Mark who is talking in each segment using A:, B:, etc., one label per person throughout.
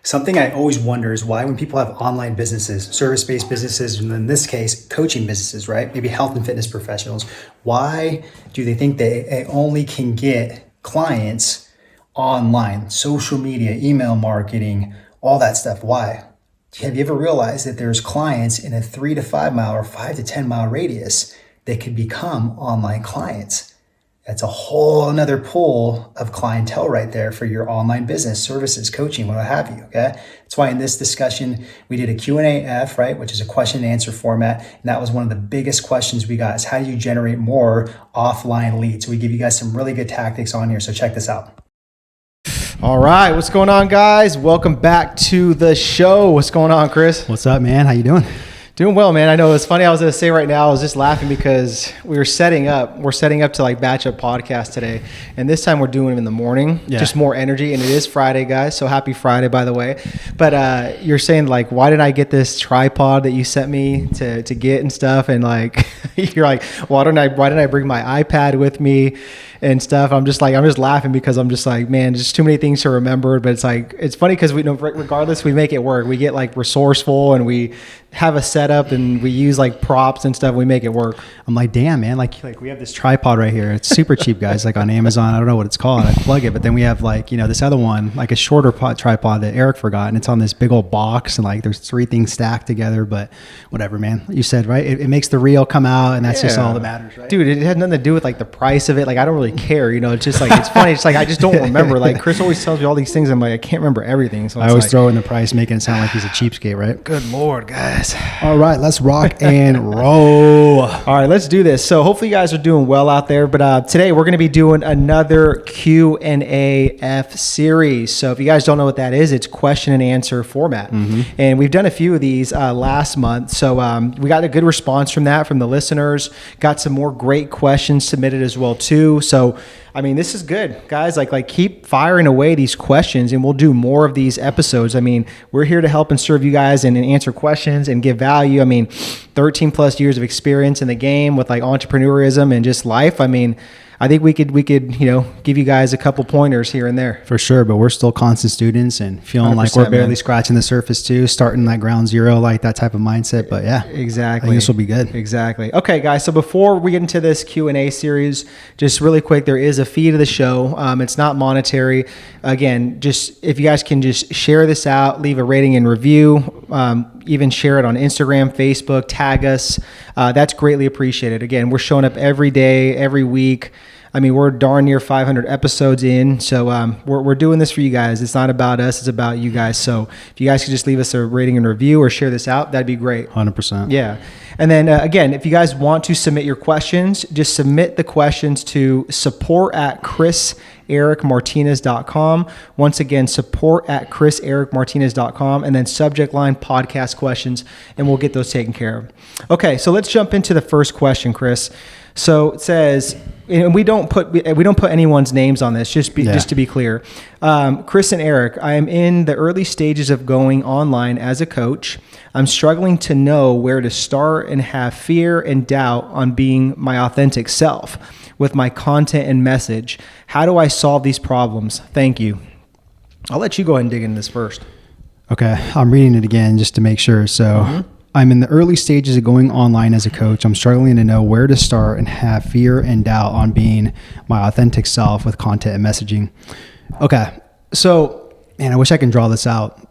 A: Something I always wonder is why when people have online businesses, service-based businesses, and in this case, coaching businesses, right? Maybe health and fitness professionals, why do they think they only can get clients online, social media, email marketing, all that stuff? Why? Have you ever realized that there's clients in a 3 to 5 mile or 5 to 10 mile radius that could become online clients? That's a whole another pool of clientele right there for your online business, services, coaching, what have you, okay? That's why in this discussion, we did a Q&AF, right, which is a question and answer format. And that was one of the biggest questions we got is how do you generate more offline leads? So we give you guys some really good tactics on here. So check this out.
B: All right, what's going on, guys? Welcome back to the show. What's going on, Chris?
C: What's up, man? How you doing?
B: Doing well, man. I know it's funny. I was going to say right now, I was just laughing because we're setting up to like batch up podcast today. And this time we're doing it in the morning, just more energy. And it is Friday, guys. So happy Friday, by the way. But you're saying like, why did I get this tripod that you sent me to get and stuff? And like, you're like, why didn't I bring my iPad with me and stuff? I'm just laughing because I'm just like, man, just too many things to remember. But it's like, it's funny because we know regardless, we make it work. We get like resourceful and we have a setup and we use like props and stuff. We make it work.
C: I'm like, damn, man, like we have this tripod right here. It's super cheap, guys, like on Amazon. I don't know what it's called. I plug it, but then we have like, this other one, like a shorter tripod that Eric forgot, and it's on this big old box, and like there's 3 things stacked together. But whatever, man. You said, right? It makes the reel come out, and that's just all that matters, right?
B: Dude, it had nothing to do with like the price of it. Like I don't really care, it's just like, it's funny. It's like, I just don't remember. Like Chris always tells me all these things. I'm like, I can't remember everything. So
C: I always throw in the price, making it sound like he's a cheapskate, right?
B: Good Lord, guys.
C: All right, let's rock and roll.
B: All right, let's do this. So hopefully you guys are doing well out there. But today we're going to be doing another Q&AF series. So if you guys don't know what that is, it's question and answer format. Mm-hmm. And we've done a few of these last month. So we got a good response from the listeners. Got some more great questions submitted as well too. So I mean, this is good, guys. Like keep firing away these questions, and we'll do more of these episodes. I mean, we're here to help and serve you guys and answer questions and give value. I mean, 13 plus years of experience in the game with like entrepreneurism and just life. I mean, I think we could give you guys a couple pointers here and there.
C: For sure, but we're still constant students and feeling like we're barely scratching the surface too, starting like ground zero, like that type of mindset. But yeah,
B: exactly.
C: I think this will be good.
B: Exactly. Okay, guys. So before we get into this Q&A series, just really quick, there is a fee to the show. It's not monetary. Again, just if you guys can just share this out, leave a rating and review, even share it on Instagram, Facebook, tag us. That's greatly appreciated. Again, we're showing up every day, every week. I mean, we're darn near 500 episodes in. So we're doing this for you guys. It's not about us. It's about you guys. So if you guys could just leave us a rating and review or share this out, that'd be great.
C: 100%.
B: Yeah. And then again, if you guys want to submit your questions, just submit the questions to support@chrisericmartinez.com. Once again, support@chrisericmartinez.com, and then subject line podcast questions, and we'll get those taken care of. Okay, so let's jump into the first question, Chris. So it says, and we don't put anyone's names on this, just to be clear. Chris and Eric, I am in the early stages of going online as a coach. I'm struggling to know where to start and have fear and doubt on being my authentic self with my content and message. How do I solve these problems? Thank you. I'll let you go ahead and dig into this first.
C: Okay, I'm reading it again just to make sure. So I'm in the early stages of going online as a coach. I'm struggling to know where to start and have fear and doubt on being my authentic self with content and messaging. Okay, so man, I wish I can draw this out.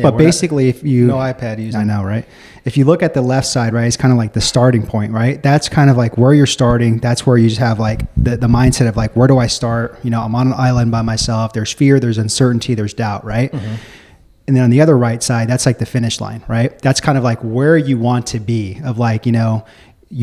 C: But basically, if you...
B: No iPad using.
C: I know, right? If you look at the left side, right, it's kind of like the starting point, right? That's kind of like where you're starting. That's where you just have like the mindset of like, where do I start? I'm on an island by myself. There's fear, there's uncertainty, there's doubt, right? Mm-hmm. And then on the other right side, that's like the finish line, right? That's kind of like where you want to be of like, you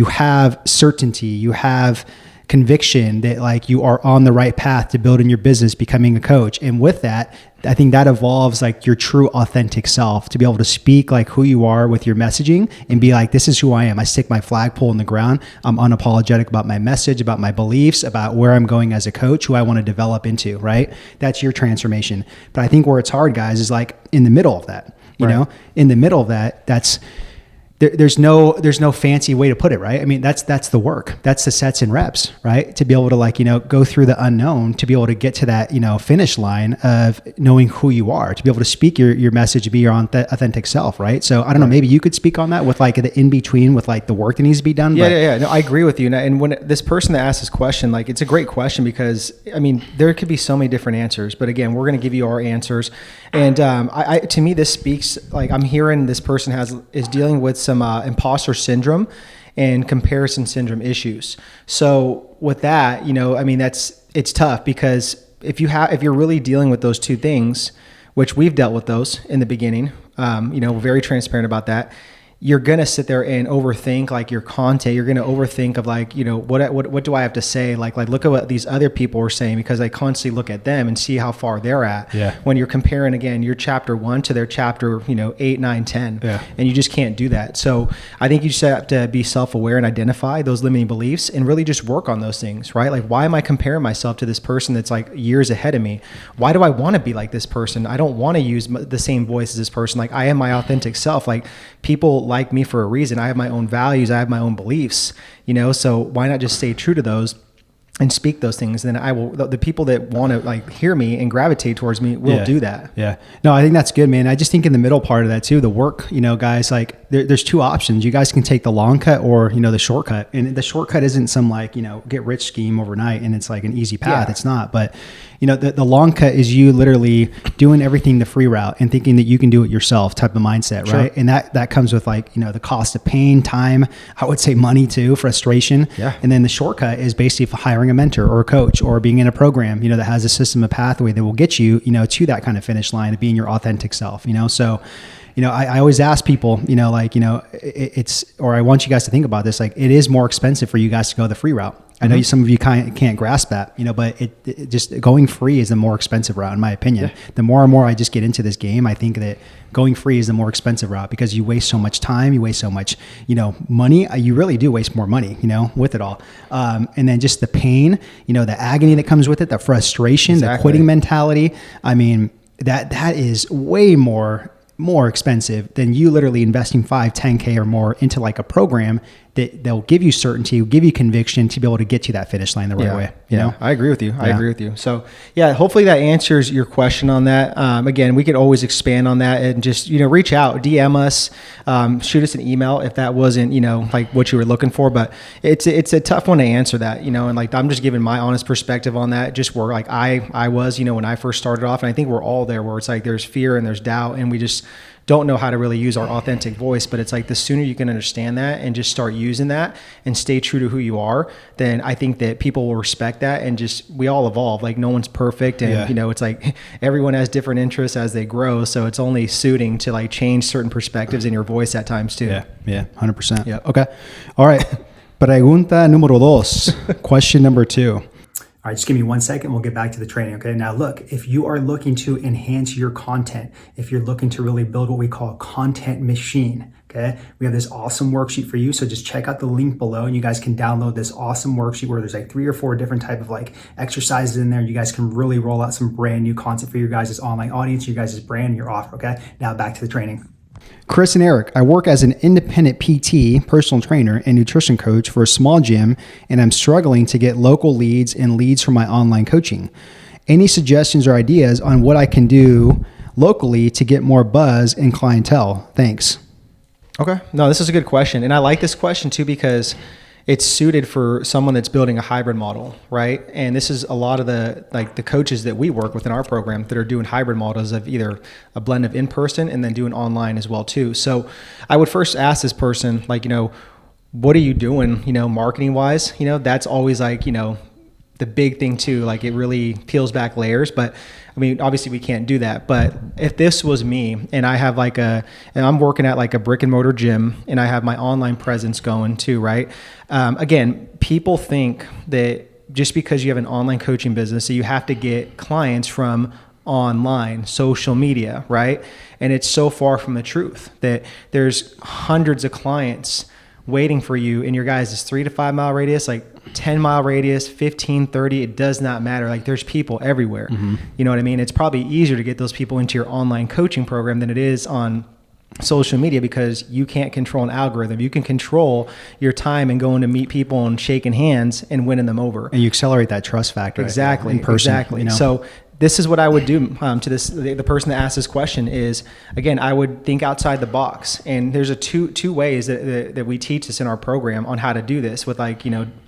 C: have certainty, you have conviction that like you are on the right path to building your business, becoming a coach. And with that, I think that evolves like your true authentic self to be able to speak like who you are with your messaging and be like, this is who I am. I stick my flagpole in the ground. I'm unapologetic about my message, about my beliefs, about where I'm going as a coach, who I want to develop into, right? That's your transformation. But I think where it's hard, guys, is like in the middle of that, in the middle of that, there's no fancy way to put it, right? I mean, that's the work. That's the sets and reps, right? To be able to like, go through the unknown, to be able to get to that, finish line of knowing who you are, to be able to speak your message, be your authentic self, right? So I don't know, maybe you could speak on that with like the in between with like the work that needs to be done.
B: Yeah. No, I agree with you. And when this person that asked this question, like it's a great question because I mean, there could be so many different answers, but again, we're going to give you our answers. And I to me, this speaks like I'm hearing this person is dealing with some imposter syndrome and comparison syndrome issues. So with that, I mean, it's tough because if you're really dealing with those two things, which we've dealt with those in the beginning, we're very transparent about that. You're going to sit there and overthink like your content. You're going to overthink of like, what do I have to say? Like look at what these other people are saying, because I constantly look at them and see how far they're at.
C: Yeah.
B: When you're comparing again, your chapter 1 to their chapter, 8, 9, 10,
C: yeah.
B: And you just can't do that. So I think you just have to be self-aware and identify those limiting beliefs and really just work on those things, right? Like, why am I comparing myself to this person that's like years ahead of me? Why do I want to be like this person? I don't want to use the same voice as this person. Like, I am my authentic self. Like, people like me for a reason. I have my own values. I have my own beliefs, so why not just stay true to those and speak those things? Then I will, the people that want to like hear me and gravitate towards me will do that.
C: Yeah. No, I think that's good, man. I just think in the middle part of that too, the work, guys, like there's two options. You guys can take the long cut or, the shortcut, and the shortcut isn't some like, get rich scheme overnight and it's like an easy path. Yeah. It's not, but the long cut is you literally doing everything the free route and thinking that you can do it yourself type of mindset. Sure. Right. And that comes with like, the cost of pain, time, I would say money too, frustration.
B: Yeah.
C: And then the shortcut is basically hiring a mentor or a coach or being in a program, that has a system, a pathway that will get you, to that kind of finish line of being your authentic self, so, I always ask people, it's, or I want you guys to think about this, like it is more expensive for you guys to go the free route. I know some of you can't grasp that, but it just going free is the more expensive route, in my opinion. Yeah. The more and more I just get into this game, I think that going free is the more expensive route because you waste so much time, you waste so much, money. You really do waste more money, with it all. And then just the pain, the agony that comes with it, the frustration, exactly. The quitting mentality. I mean, that is way more expensive than you literally investing 5, 10K or more into like a program that they'll give you certainty, give you conviction to be able to get to that finish line the right way. You know?
B: I agree with you. I agree with you. So hopefully that answers your question on that. Again, we could always expand on that and just, reach out, DM us, shoot us an email if that wasn't, like what you were looking for, but it's a tough one to answer that, and like, I'm just giving my honest perspective on that, just where like I was, when I first started off, and I think we're all there where it's like, there's fear and there's doubt and we just don't know how to really use our authentic voice. But it's like the sooner you can understand that and just start using that and stay true to who you are, then I think that people will respect that. And just, we all evolve. Like no one's perfect. And it's like everyone has different interests as they grow. So it's only suiting to like change certain perspectives in your voice at times too.
C: Yeah. 100%. Yeah. Okay. All right. Pregunta número 2. Question number 2.
A: All right, just give me 1 second. We'll get back to the training. Okay. Now look, if you are looking to enhance your content, if you're looking to really build what we call a content machine, okay, we have this awesome worksheet for you. So just check out the link below and you guys can download this awesome worksheet where there's like 3 or 4 different type of like exercises in there. You guys can really roll out some brand new content for your guys' online audience, your guys' brand, your offer. Okay. Now back to the training.
C: Chris and Eric, I work as an independent PT, personal trainer, and nutrition coach for a small gym, and I'm struggling to get local leads and leads for my online coaching. Any suggestions or ideas on what I can do locally to get more buzz and clientele? Thanks.
B: Okay. No, this is a good question. And I like this question too, because it's suited for someone that's building a hybrid model, right? And this is a lot of the coaches that we work with in our program that are doing hybrid models of either a blend of in-person and then doing online as well too. So I would first ask this person, like, what are you doing, marketing wise? That's always like, the big thing too. Like it really peels back layers, but I mean, obviously we can't do that, but if this was me and I have and I'm working at like a brick and mortar gym and I have my online presence going too, right? Again, people think that just because you have an online coaching business, that you have to get clients from online, social media, right? And it's so far from the truth that there's hundreds of clients waiting for you in your guys' 3 to 5 mile radius, like 10 mile radius, 15, 30, it does not matter. Like there's people everywhere. Mm-hmm. You know what I mean? It's probably easier to get those people into your online coaching program than it is on social media because you can't control an algorithm. You can control your time and going to meet people and shaking hands and winning them over.
C: And you accelerate that trust factor.
B: Exactly.
C: In person,
B: Exactly.
C: you know?
B: So this is what I would do to the person that asked this question is, again, I would think outside the box. And there's two ways that we teach this in our program on how to do this with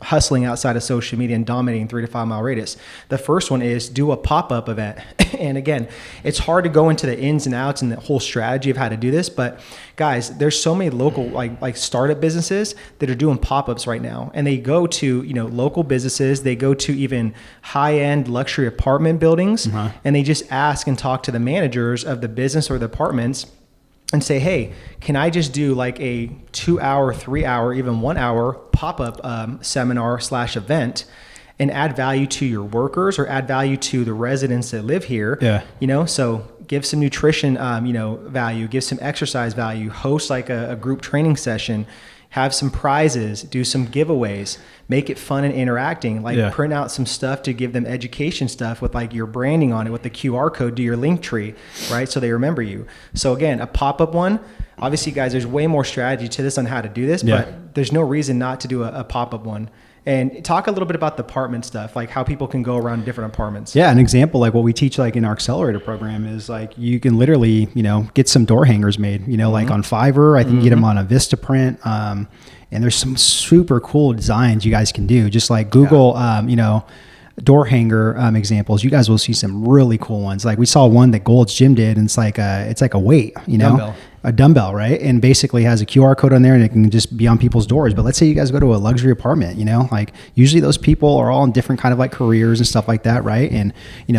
B: hustling outside of social media and dominating 3 to 5 mile radius. The first one is do a pop-up event. And again, it's hard to go into the ins and outs and the whole strategy of how to do this, but guys, there's so many local like startup businesses that are doing pop-ups right now. And they go to, local businesses, they go to even high-end luxury apartment buildings. And they just ask and talk to the managers of the business or the apartments and say, hey, can I just do like a 2 hour, 3 hour, even 1 hour pop-up seminar / event and add value to your workers or add value to the residents that live here?
C: Yeah.
B: So give some nutrition, value, give some exercise value, host like a group training session, have some prizes, do some giveaways, make it fun and interacting, print out some stuff to give them education stuff with like your branding on it with the QR code, do your link tree, right? So they remember you. So again, a pop-up one, obviously guys, there's way more strategy to this on how to do this, but there's no reason not to do a pop-up one. And talk a little bit about the apartment stuff, like how people can go around different apartments.
C: Yeah, an example like what we teach like in our accelerator program is like you can literally, get some door hangers made, like on Fiverr. I think you get them on a Vistaprint. And there's some super cool designs you guys can do. Just like Google, door hanger examples. You guys will see some really cool ones. Like we saw one that Gold's Gym did, and it's like a weight,
B: Dumbbell.
C: A dumbbell, right? And basically has a QR code on there and it can just be on people's doors. But let's say you guys go to a luxury apartment, like usually those people are all in different kind of like careers and stuff like that, right? And,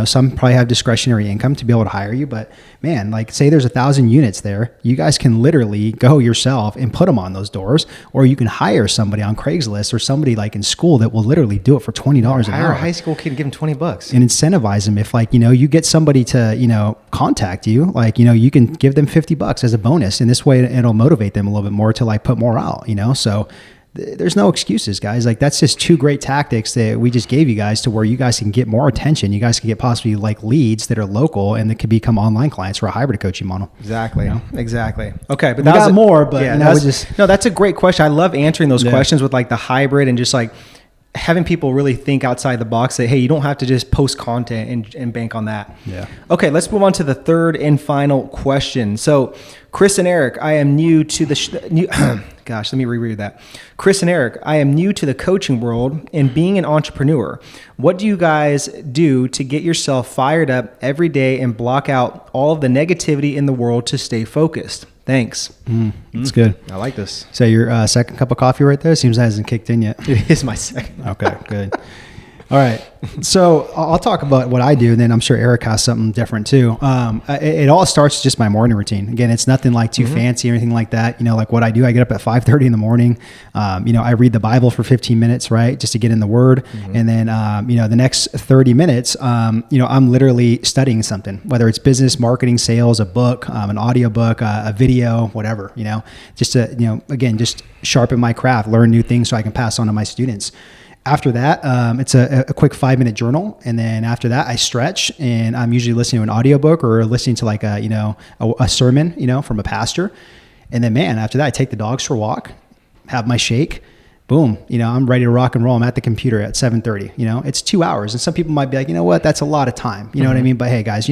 C: some probably have discretionary income to be able to hire you. But man, like say there's 1,000 units there, you guys can literally go yourself and put them on those doors, or you can hire somebody on Craigslist or somebody like in school that will literally do it for $20 an hour.
B: Hire a high school kid and give him $20.
C: And incentivize them. If like, you get somebody to, contact you, like, you can give them $50 as a bonus. And this way it'll motivate them a little bit more to like put more out, so there's no excuses, guys. Like that's just 2 great tactics that we just gave you guys to where you guys can get more attention. You guys can get possibly like leads that are local and that could become online clients for a hybrid coaching model.
B: Exactly. Exactly. Okay. But
C: we got more, but
B: that's a great question. I love answering those questions with like the hybrid and just like having people really think outside the box that, hey, you don't have to just post content and bank on that.
C: Yeah.
B: Okay, let's move on to the third and final question. So Chris and Eric, I am new to the gosh, let me reread that. Chris and Eric, I am new to the coaching world and being an entrepreneur. What do you guys do to get yourself fired up every day and block out all of the negativity in the world to stay focused? Thanks.
C: That's good.
B: I like this.
C: So your second cup of coffee right there seems it hasn't kicked in yet.
B: It is my second.
C: Okay, good. All right. So I'll talk about what I do, and then I'm sure Eric has something different too. It all starts just my morning routine. Again, it's nothing like too fancy or anything like that. Like what I do, I get up at 5:30 in the morning. I read the Bible for 15 minutes, right? Just to get in the word. And then, the next 30 minutes, I'm literally studying something, whether it's business, marketing, sales, a book, an audio book, a video, whatever, just to, again, just sharpen my craft, learn new things so I can pass on to my students. After that, it's a quick 5-minute journal. And then after that, I stretch, and I'm usually listening to an audiobook or listening to like a sermon, from a pastor. And then, man, after that, I take the dogs for a walk, have my shake, boom, I'm ready to rock and roll. I'm at the computer at 7:30, it's 2 hours. And some people might be like, that's a lot of time. You know what I mean? But hey, guys,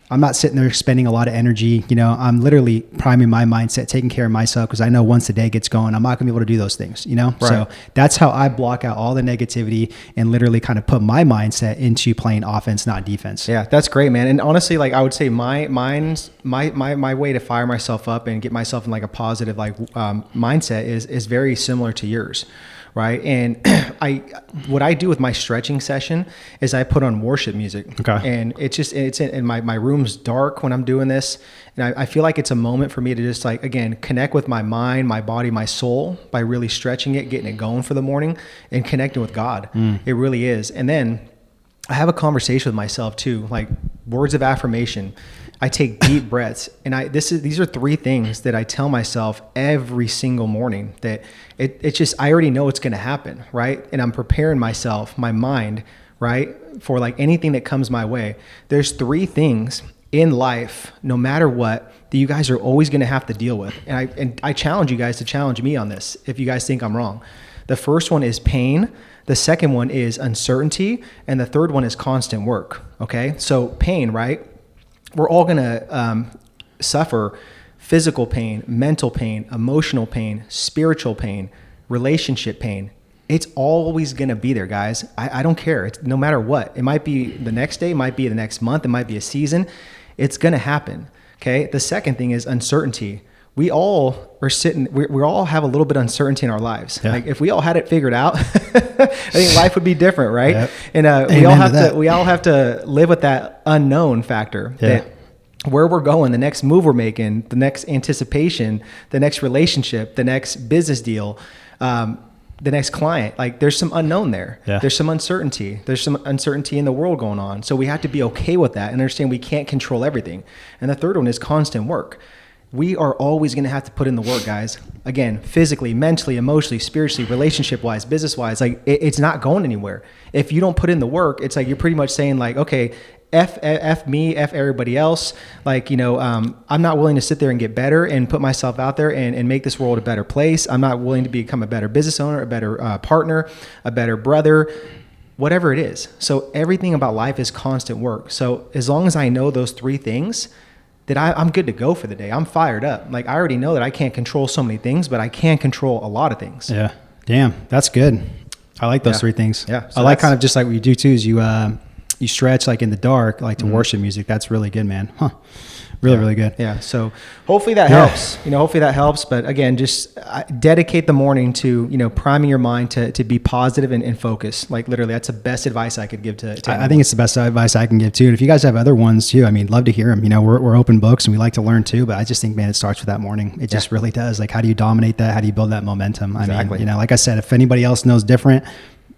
C: I'm not sitting there spending a lot of energy. I'm literally priming my mindset, taking care of myself, because I know once the day gets going, I'm not gonna be able to do those things, Right. So that's how I block out all the negativity and literally kind of put my mindset into playing offense, not defense.
B: Yeah, that's great, man. And honestly, like I would say my way to fire myself up and get myself in like a positive mindset is very similar to yours. Right. And what I do with my stretching session is I put on worship music.
C: Okay.
B: And it's in my room's dark when I'm doing this. And I feel like it's a moment for me to just like, again, connect with my mind, my body, my soul by really stretching it, getting it going for the morning and connecting with God. It really is. And then I have a conversation with myself too, like words of affirmation. I take deep breaths, and these are 3 things that I tell myself every single morning that it's just, I already know it's going to happen. Right. And I'm preparing myself, my mind, right, for like anything that comes my way. There's 3 things in life, no matter what, that you guys are always going to have to deal with. And I challenge you guys to challenge me on this if you guys think I'm wrong. The first one is pain. The second one is uncertainty. And the third one is constant work. Okay. So pain, right? We're all going to suffer physical pain, mental pain, emotional pain, spiritual pain, relationship pain. It's always going to be there, guys. I don't care. It's no matter what. It might be the next day, it might be the next month, it might be a season. It's going to happen. Okay. The second thing is uncertainty. We all are we all have a little bit of uncertainty in our lives. Yeah. Like if we all had it figured out, I think life would be different, right? Yep. And we all have to live with that unknown factor. Yeah. That where we're going, the next move we're making, the next anticipation, the next relationship, the next business deal, the next client, like there's some unknown there. Yeah. There's some uncertainty. There's some uncertainty in the world going on. So we have to be okay with that and understand we can't control everything. And the third one is constant work. We are always going to have to put in the work, guys. Again, physically, mentally, emotionally, spiritually, relationship-wise, business-wise, like it's not going anywhere. If you don't put in the work, it's like you're pretty much saying like, okay, F me, F everybody else. Like, I'm not willing to sit there and get better and put myself out there and make this world a better place. I'm not willing to become a better business owner, a better partner, a better brother, whatever it is. So everything about life is constant work. So as long as I know those three things, that I'm good to go for the day. I'm fired up. Like I already know that I can't control so many things, but I can control a lot of things.
C: Yeah. Damn. That's good. I like those three things.
B: Yeah.
C: So I like kind of just like what you do too is you stretch like in the dark, like to worship music. That's really good, man. Huh. Really good.
B: Yeah. So hopefully that helps, hopefully that helps. But again, just dedicate the morning to, priming your mind to be positive and focus. Like literally that's the best advice I could give to
C: I think it's the best advice I can give too. And if you guys have other ones too, I mean, love to hear them. We're open books and we like to learn too, but I just think, man, it starts with that morning. It just really does. Like, how do you dominate that? How do you build that momentum?
B: Exactly.
C: I mean, like I said, if anybody else knows different,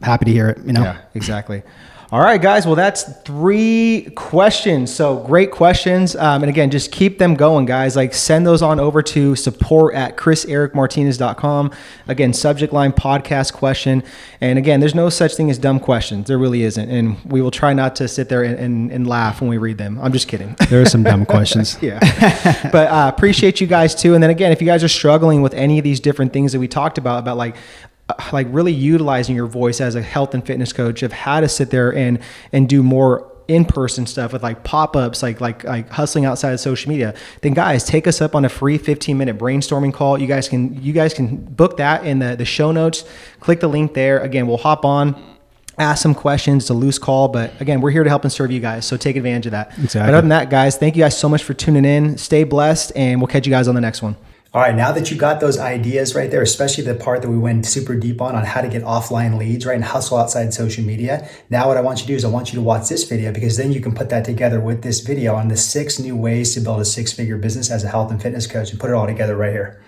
C: happy to hear it,
B: Yeah, exactly. All right, guys. Well, that's 3 questions. So great questions. And again, just keep them going, guys. Like send those on over to support@chrisericmartinez.com. Again, subject line podcast question. And again, there's no such thing as dumb questions. There really isn't. And we will try not to sit there and laugh when we read them. I'm just kidding.
C: There are some dumb questions.
B: Yeah. But appreciate you guys too. And then again, if you guys are struggling with any of these different things that we talked about like really utilizing your voice as a health and fitness coach, of how to sit there and do more in-person stuff with like pop-ups, like hustling outside of social media, then guys, take us up on a free 15-minute brainstorming call. You guys can book that in the show notes. Click the link there. Again, we'll hop on, ask some questions. It's a loose call, but again, we're here to help and serve you guys. So take advantage of that.
C: Exactly.
B: But other than that, guys, thank you guys so much for tuning in. Stay blessed, and we'll catch you guys on the next one.
A: All right, now that you got those ideas right there, especially the part that we went super deep on how to get offline leads, right, and hustle outside social media, now what I want you to do is I want you to watch this video, because then you can put that together with this video on the 6 new ways to build a 6-figure business as a health and fitness coach, and put it all together right here.